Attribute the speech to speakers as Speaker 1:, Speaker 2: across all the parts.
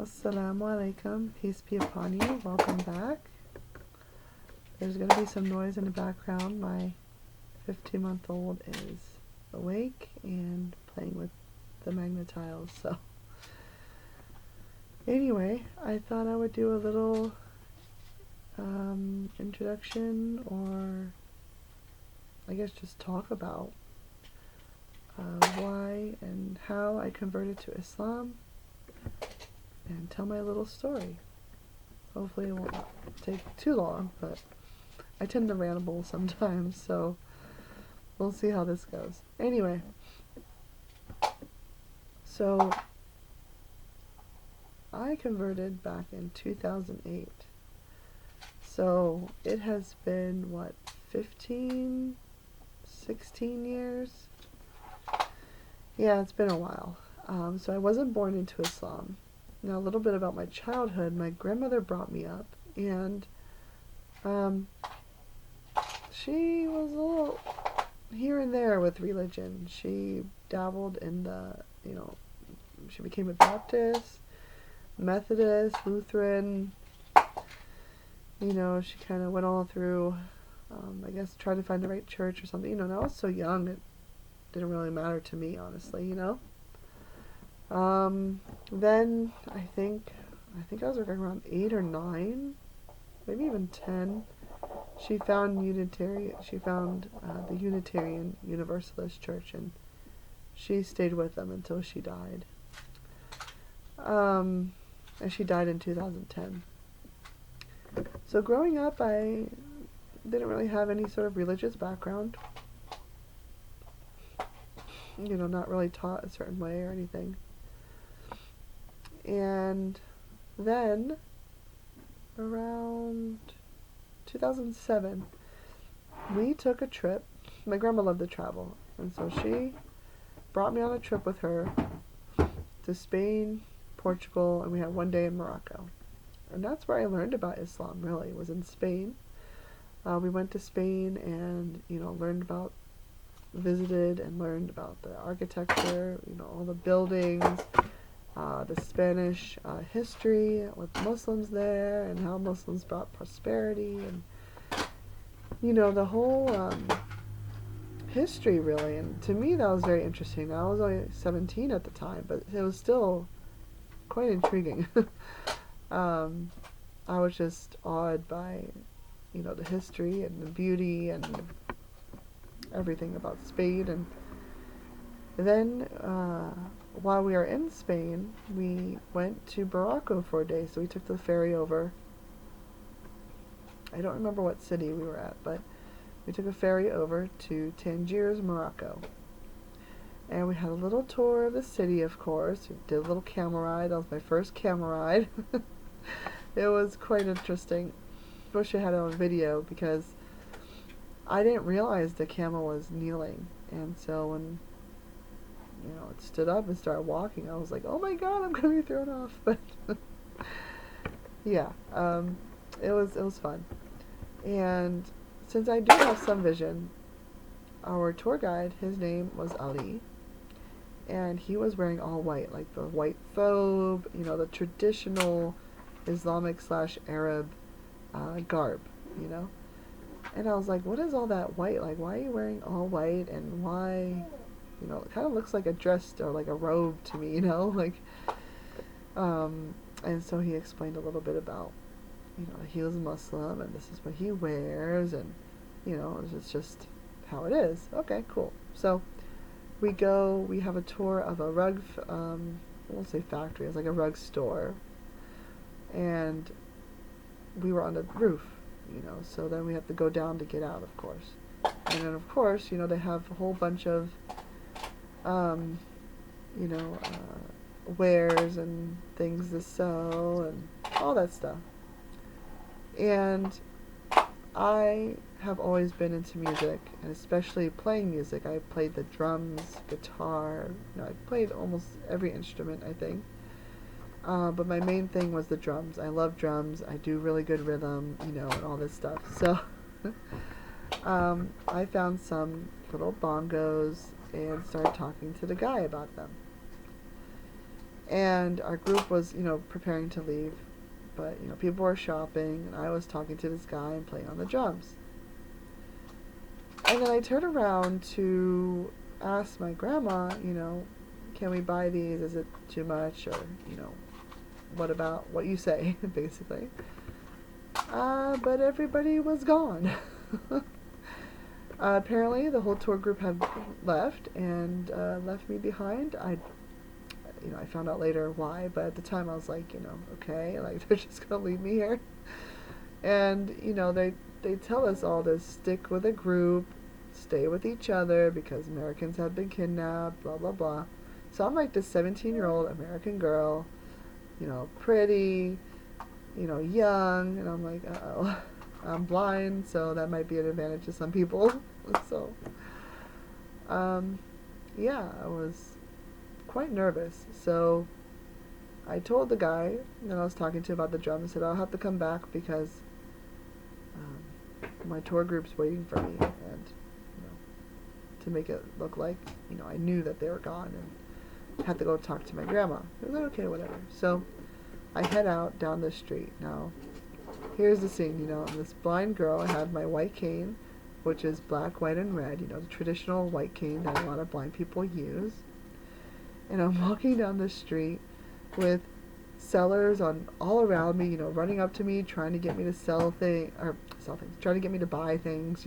Speaker 1: Assalamu alaikum, peace be upon you, welcome back. There's going to be some noise in the background. My 15-month-old is awake and playing with the magnetiles, so. Anyway, I thought I would do a little introduction, or I guess just talk about why and how I converted to Islam, and tell my little story. Hopefully it won't take too long, but I tend to ramble sometimes, so we'll see how this goes. Anyway, so I converted back in 2008. So it has been, what, 15, 16 years? Yeah, it's been a while. So I wasn't born into Islam. Now, a little bit about my childhood. My grandmother brought me up, and she was a little here and there with religion. She dabbled in she became a Baptist, Methodist, Lutheran. She kind of went all through, I guess, tried to find the right church or something. And I was so young, it didn't really matter to me, honestly, Then I think I was around 8 or 9, maybe even 10. She found the Unitarian Universalist Church, and she stayed with them until she died. And she died in 2010. So growing up, I didn't really have any sort of religious background. Not really taught a certain way or anything. And then, around 2007, we took a trip. My grandma loved to travel, and so she brought me on a trip with her to Spain, Portugal, and we had one day in Morocco. And that's where I learned about Islam, really, was in Spain. We went to Spain and, visited and learned about the architecture, all the buildings, the Spanish history with Muslims there, and how Muslims brought prosperity, and the whole history, really. And to me, that was very interesting. I was only 17 at the time, but it was still quite intriguing. I was just awed by the history and the beauty and everything about Spain. And then while we were in Spain, we went to Morocco for a day. So we took the ferry over. I don't remember what city we were at, but we took a ferry over to Tangiers, Morocco. And we had a little tour of the city, of course. We did a little camel ride. That was my first camel ride. It was quite interesting. I wish I had it on video, because I didn't realize the camel was kneeling. And so when it stood up and started walking, I was like, oh my god, I'm going to be thrown off. But yeah, it was fun. And since I do have some vision, our tour guide, his name was Ali, and he was wearing all white, like the white thobe, the traditional Islamic/Arab garb, And I was like, what is all that white? Like, why are you wearing all white? And why, it kind of looks like a dress or like a robe to me, and so he explained a little bit about, he was Muslim and this is what he wears, and, it's just how it is. Okay, cool. So we have a tour of a rug, I won't say factory, it's like a rug store. And we were on the roof, so then we have to go down to get out, of course. And then, of course, they have a whole bunch of, wares and things to sell and all that stuff. And I have always been into music, and especially playing music. I played the drums, guitar, I played almost every instrument, I think. But my main thing was the drums. I love drums. I do really good rhythm, and all this stuff. So I found some little bongos and started talking to the guy about them. And our group was, preparing to leave. But, people were shopping, and I was talking to this guy and playing on the drums. And then I turned around to ask my grandma, can we buy these? Is it too much? Or, what about what you say, basically. But everybody was gone. Apparently, the whole tour group had left and left me behind. I found out later why, but at the time I was like, okay, like they're just gonna leave me here. And they tell us all to stick with a group, stay with each other because Americans have been kidnapped, blah blah blah. So I'm like this 17-year-old American girl, pretty, young, and I'm like, uh-oh. I'm blind, so that might be an advantage to some people. So, yeah, I was quite nervous. So I told the guy that I was talking to about the drum, I said, I'll have to come back because my tour group's waiting for me, and to make it look like I knew that they were gone and had to go talk to my grandma. I was like, okay, whatever. So I head out down the street. Now here's the scene. I'm this blind girl. I have my white cane, which is black, white, and red, the traditional white cane that a lot of blind people use. And I'm walking down the street with sellers all around me, running up to me, trying to get me to sell things, trying to get me to buy things,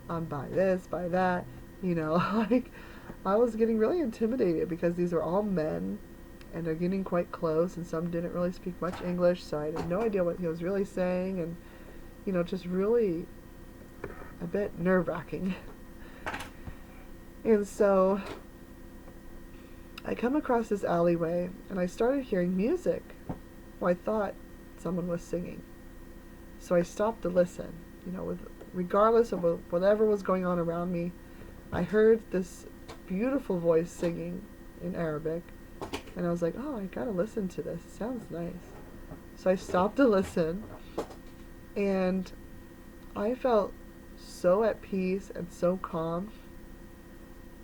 Speaker 1: buy this, buy that, like I was getting really intimidated because these are all men and they're getting quite close, and some didn't really speak much English, so I had no idea what he was really saying, and just really a bit nerve-wracking. And so I come across this alleyway and I started hearing music. Well, I thought someone was singing. So I stopped to listen. Regardless of whatever was going on around me, I heard this beautiful voice singing in Arabic, and I was like, oh, I gotta listen to this. It sounds nice. So I stopped to listen, and I felt so at peace and so calm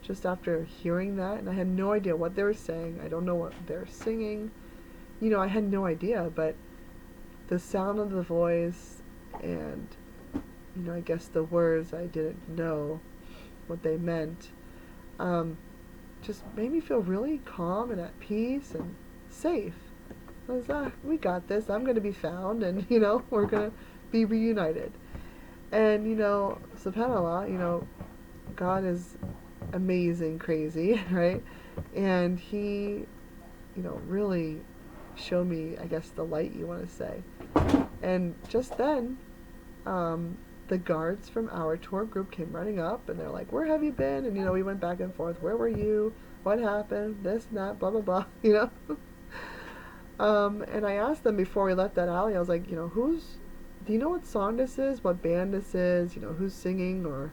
Speaker 1: just after hearing that, and I had no idea what they were saying. I don't know what they were singing. I had no idea, but the sound of the voice and, I guess the words I didn't know what they meant, just made me feel really calm and at peace and safe. I was we got this. I'm going to be found, and, we're going to be reunited. And, subhanAllah, God is amazing, crazy, right? And he, really showed me, I guess, the light, you want to say. And just then, the guards from our tour group came running up, and they're like, where have you been? And, we went back and forth. Where were you? What happened? This and that, blah, blah, blah, And I asked them before we left that alley, I was like, do you know what song this is? What band this is? Who's singing, or,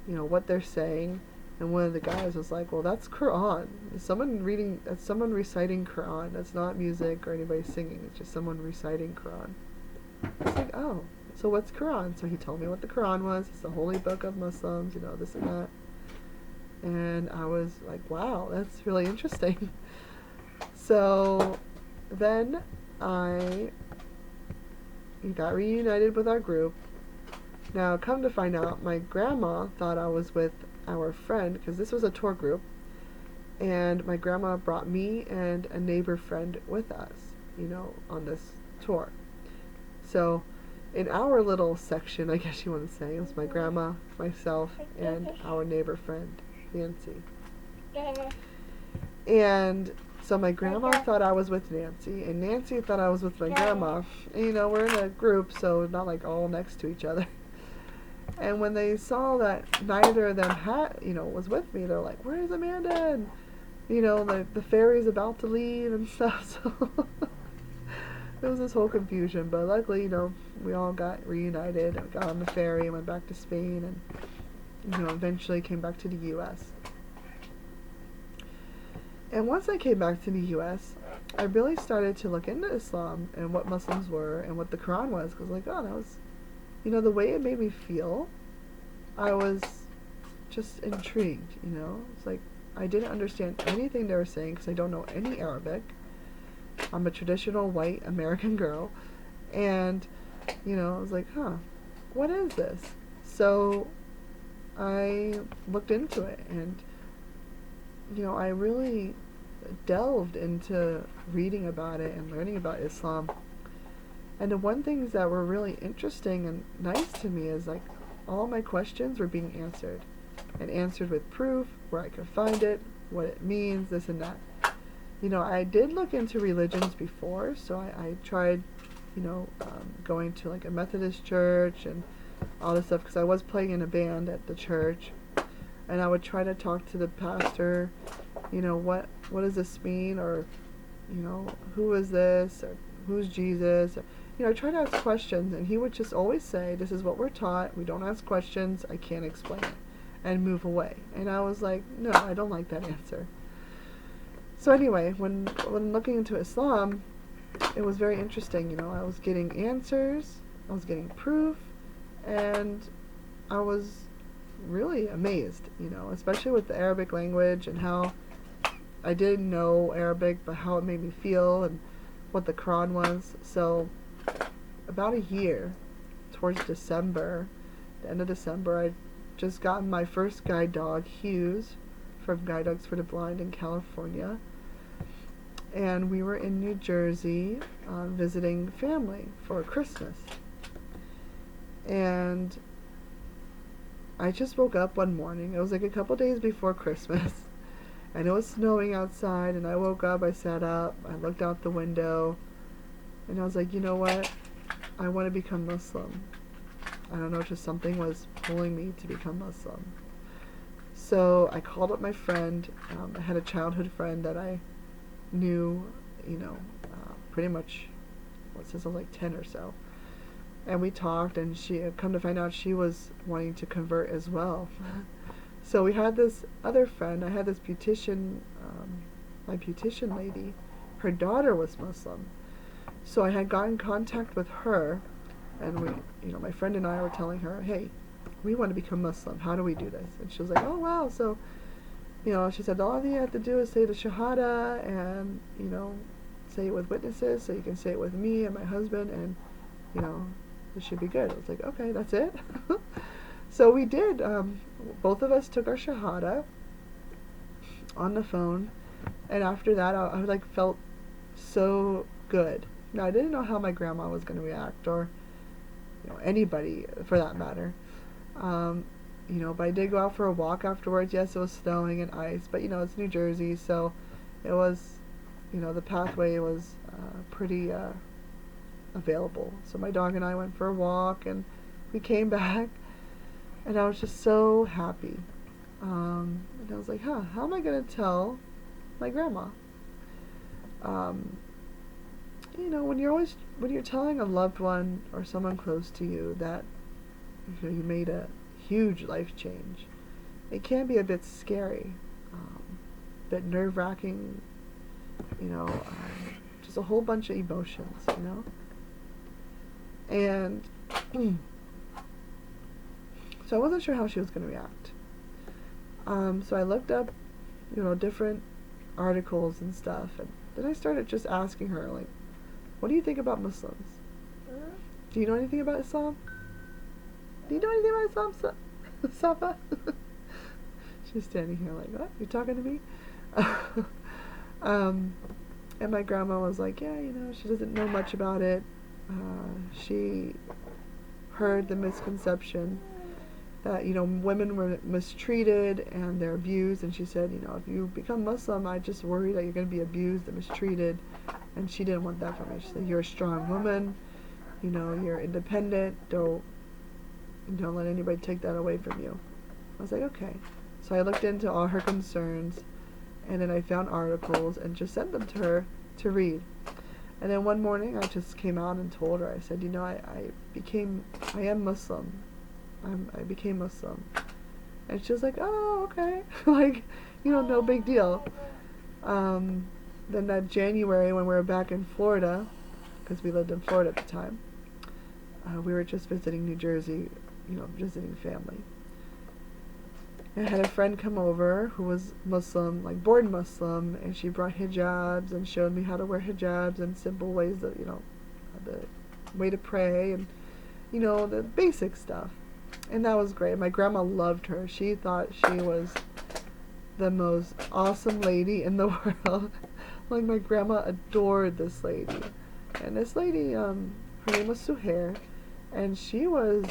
Speaker 1: what they're saying? And one of the guys was like, well, that's Quran. That's someone reciting Quran. That's not music or anybody singing. It's just someone reciting Quran. I was like, oh, so what's Quran? So he told me what the Quran was. It's the holy book of Muslims, this and that. And I was like, wow, that's really interesting. So then I got reunited with our group. Now, come to find out, my grandma thought I was with our friend, because this was a tour group, and my grandma brought me and a neighbor friend with us, on this tour. So in our little section, I guess you want to say, it was my grandma, myself, and our neighbor friend, Nancy. And so my grandma thought I was with Nancy, and Nancy thought I was with my grandma. And, we're in a group, so not like all next to each other. And when they saw that neither of them was with me, they're like, where's Amanda? And, the ferry's about to leave and stuff. So there was this whole confusion. But luckily, we all got reunited and got on the ferry and went back to Spain, and, eventually came back to the U.S. And once I came back to the U.S., I really started to look into Islam and what Muslims were and what the Quran was. Because, that was, the way it made me feel, I was just intrigued, It's like, I didn't understand anything they were saying because I don't know any Arabic. I'm a traditional white American girl. And, I was like, what is this? So I looked into it, and, I really delved into reading about it and learning about Islam. And the one things that were really interesting and nice to me is like all my questions were being answered, and answered with proof, where I could find it, what it means, this and that. I did look into religions before, so I tried, going to like a Methodist church and all this stuff, because I was playing in a band at the church, and I would try to talk to the pastor, what does this mean, or, who is this, or who's Jesus, or, I tried to ask questions, and he would just always say, this is what we're taught, we don't ask questions, I can't explain it, and move away. And I was like, no, I don't like that answer. So anyway, when looking into Islam, it was very interesting. I was getting answers, I was getting proof, and I was really amazed, especially with the Arabic language and how I didn't know Arabic, but how it made me feel and what the Quran was. So about a year, towards December, the end of December, I just gotten my first guide dog, Hughes, from Guide Dogs for the Blind in California. And we were in New Jersey visiting family for Christmas. And I just woke up one morning. It was like a couple days before Christmas. And it was snowing outside. And I woke up, I sat up, I looked out the window. And I was like, you know what? I want to become Muslim. I don't know, just something was pulling me to become Muslim. So I called up my friend. I had a childhood friend that I knew, pretty much, since I was like 10 or so. And we talked, and she, come to find out, she was wanting to convert as well. So we had this other friend. I had this beautician, my beautician lady. Her daughter was Muslim. So I had gotten in contact with her, and we, my friend and I were telling her, hey, we want to become Muslim. How do we do this? And she was like, oh, wow. So, she said, all you have to do is say the Shahada and, say it with witnesses, so you can say it with me and my husband, and, it should be good. I was like, okay, that's it. So we did. Both of us took our Shahada on the phone, and after that, I like felt so good. Now, I didn't know how my grandma was going to react, or, anybody for that matter. But I did go out for a walk afterwards. Yes, it was snowing and ice, but, it's New Jersey, so it was, the pathway was pretty available. So my dog and I went for a walk, and we came back, and I was just so happy. And I was like, how am I going to tell my grandma? When you're telling a loved one or someone close to you that, you made a huge life change, it can be a bit scary, a bit nerve-wracking, just a whole bunch of emotions, And so I wasn't sure how she was going to react. So I looked up, different articles and stuff, and then I started just asking her, like, what do you think about Muslims? Do you know anything about Islam? Do you know anything about Islam, Safa? She's standing here like, what? You talking to me? And my grandma was like, yeah, she doesn't know much about it. She heard the misconception that, women were mistreated and they're abused. And she said, if you become Muslim, I just worry that you're going to be abused and mistreated. And she didn't want that for me. She said, you're a strong woman. You're independent. Don't let anybody take that away from you. I was like, okay. So I looked into all her concerns, and then I found articles and just sent them to her to read. And then one morning I just came out and told her, I said, I am Muslim. I became Muslim. And she was like, oh, okay. Like, no big deal. Then that January, when we were back in Florida, because we lived in Florida at the time, we were just visiting New Jersey, visiting family. And I had a friend come over who was Muslim, like born Muslim, and she brought hijabs and showed me how to wear hijabs and simple ways that, the way to pray and, the basic stuff. And that was great. My grandma loved her. She thought she was the most awesome lady in the world. Like, my grandma adored this lady. And this lady, her name was Suhair, and she was,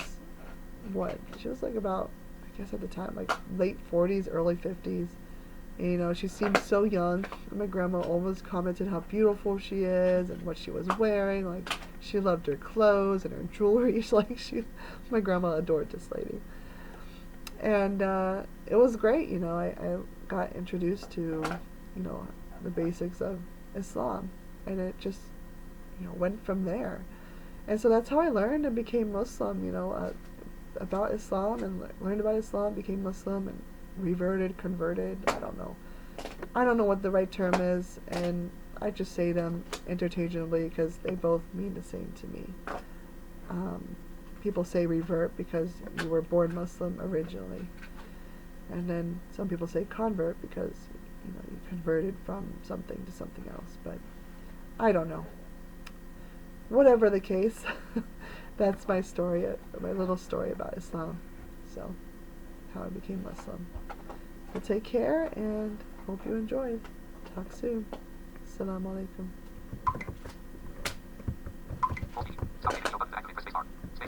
Speaker 1: she was like about, I guess at the time, like late 40s, early 50s. And, she seemed so young. And my grandma always commented how beautiful she is and what she was wearing. Like, she loved her clothes and her jewelry. My grandma adored this lady. And it was great, I got introduced to, the basics of Islam. And it just, went from there. And so that's how I learned and became Muslim, about Islam, and learned about Islam, became Muslim, and reverted, converted. I don't know what the right term is, and I just say them interchangeably because they both mean the same to me. People say revert because you were born Muslim originally, and then some people say convert because you converted from something to something else. But I don't know. Whatever the case, that's my story, my little story about Islam. So, how I became Muslim. Well, take care and hope you enjoyed. Talk soon. Assalamu alaikum.